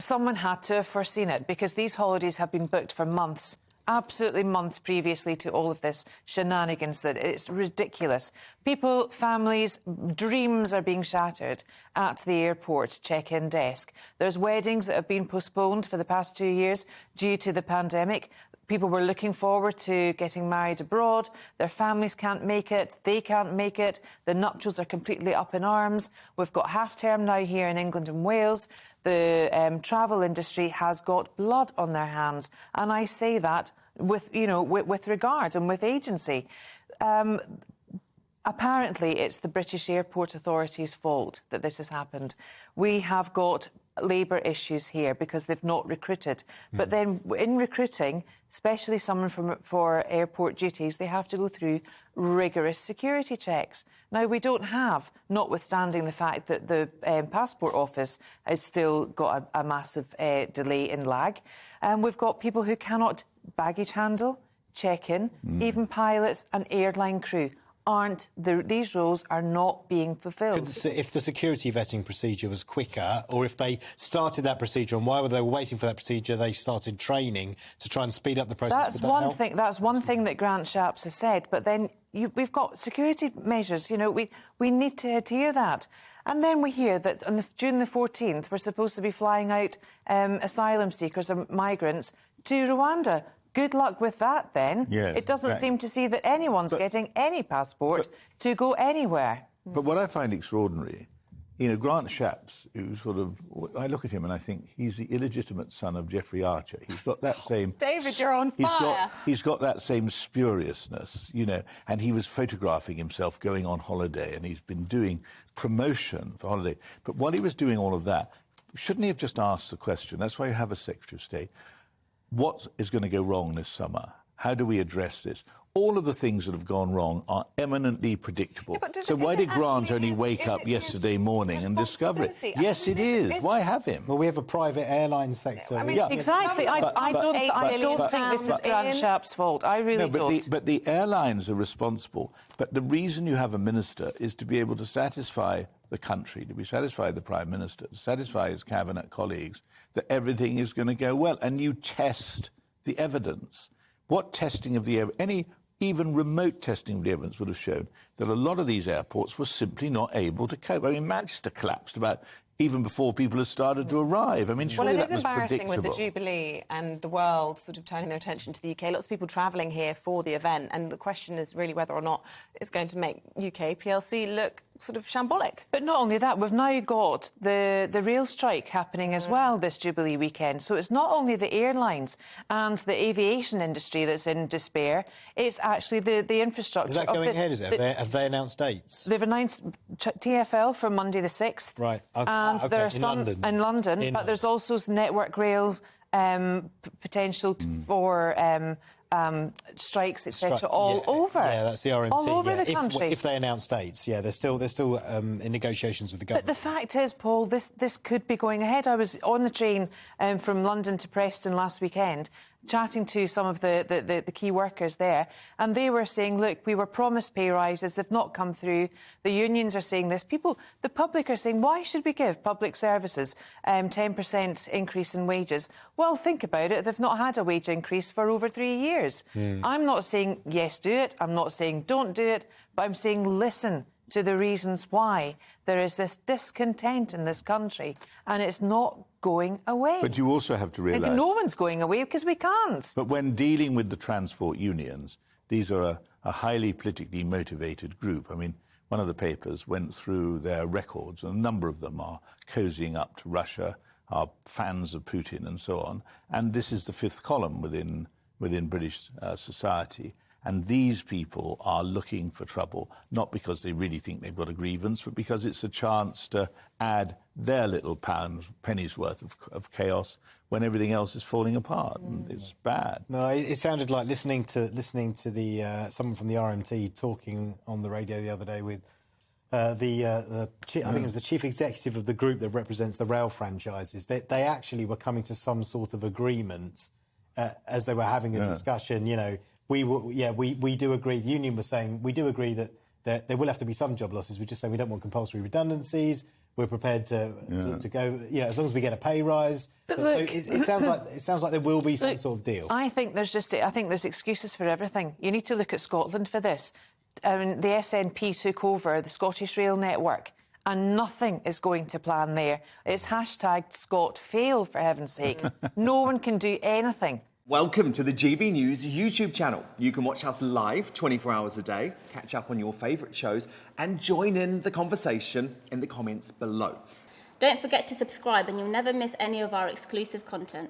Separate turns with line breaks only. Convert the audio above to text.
someone had to have foreseen it, because these holidays have been booked for months. Absolutely months previously to all of this shenanigans. That it's ridiculous. People, families, dreams are being shattered at the airport check-in desk. There's weddings that have been postponed for the past 2 years due to the pandemic. People were looking forward to getting married abroad. Their families can't make it. They can't make it. The nuptials are completely up in arms. We've got half-term now here in England and Wales. The travel industry has got blood on their hands. And I say that with regard and with agency. Apparently, it's the British Airport Authority's fault that this has happened. We have got labour issues here because they've not recruited. But then in recruiting, especially someone for airport duties, they have to go through rigorous security checks. Now, we don't have, notwithstanding the fact that the Passport Office has still got a massive delay and lag. We've got people who cannot baggage handle, check in, even pilots and airline crew. These roles are not being fulfilled.
If the security vetting procedure was quicker, or if they started that procedure, and while they were waiting for that procedure, they started training to try and speed up the process.
That's one thing. That's one thing that Grant Shapps has said. But then we've got security measures. We need to adhere that. And then we hear that on June the 14th, we're supposed to be flying out asylum seekers or migrants to Rwanda. Good luck with that, then.
Yes,
it doesn't seem to see that anyone's getting any passport to go anywhere.
But what I find extraordinary, Grant Shapps, who I look at him and I think he's the illegitimate son of Jeffrey Archer. He's got that same...
David, you're on fire.
He's got that same spuriousness, and he was photographing himself going on holiday, and he's been doing promotion for holiday. But while he was doing all of that, shouldn't he have just asked the question? That's why you have a Secretary of State. What is going to go wrong this summer? How do we address this? All of the things that have gone wrong are eminently predictable.
Yeah,
so why did Grant only wake up yesterday morning and discover it? Yes, it is. Why have him?
Well, we have a private airline sector.
Exactly. I don't think this is Grant Shapps' fault. I really don't.
But the airlines are responsible. But the reason you have a minister is to be able to satisfy the country, to be satisfy the Prime Minister, to satisfy his cabinet colleagues that everything is going to go well. And you test the evidence. What testing of the evidence, even remote testing of the evidence would have shown that a lot of these airports were simply not able to cope. Manchester collapsed even before people had started to arrive. Surely that was predictable.
Well, it is embarrassing with the Jubilee and the world sort of turning their attention to the UK. Lots of people travelling here for the event, and the question is really whether or not it's going to make UK PLC look sort of shambolic.
But not only that, we've now got the rail strike happening as well this Jubilee weekend. So it's not only the airlines and the aviation industry that's in despair, it's actually the infrastructure.
Is that going ahead, is it? Have they announced dates?
They've announced TfL for Monday the 6th.
Right.
And there are some in London, but there's also Network Rail's potential for strikes, etc., all over.
Yeah, that's the RMT.
All over the country.
If they announce dates, they're still in negotiations with the government.
But the fact is, Paul, this could be going ahead. I was on the train from London to Preston last weekend, chatting to some of the key workers there, and they were saying, look, we were promised pay rises, they've not come through. The unions are saying this. The public are saying, why should we give public services 10% increase in wages? Well, think about it. They've not had a wage increase for over 3 years. I'm not saying, yes, do it. I'm not saying don't do it. But I'm saying listen to the reasons why there is this discontent in this country, and it's not going away.
But you also have to realise...
No one's going away because we can't.
But when dealing with the transport unions, these are a highly politically motivated group. One of the papers went through their records, and a number of them are cozying up to Russia, are fans of Putin and so on. And this is the fifth column within British society. And these people are looking for trouble, not because they really think they've got a grievance, but because it's a chance to add their little penny's worth of chaos when everything else is falling apart. And it's bad.
No, it sounded like listening to the someone from the RMT talking on the radio the other day with I think it was the chief executive of the group that represents the rail franchises. They actually were coming to some sort of agreement as they were having a discussion. We do agree. The union was saying we do agree that there will have to be some job losses. We just say we don't want compulsory redundancies. we're prepared to go. Yeah, as long as we get a pay rise.
But
So
look,
it sounds like there will be some sort of deal.
I think there's excuses for everything. You need to look at Scotland for this. The SNP took over the Scottish Rail network, and nothing is going to plan there. It's hashtag #ScotFail, for heaven's sake. No one can do anything.
Welcome to the GB News YouTube channel. You can watch us live 24 hours a day, catch up on your favourite shows, and join in the conversation in the comments below.
Don't forget to subscribe and you'll never miss any of our exclusive content.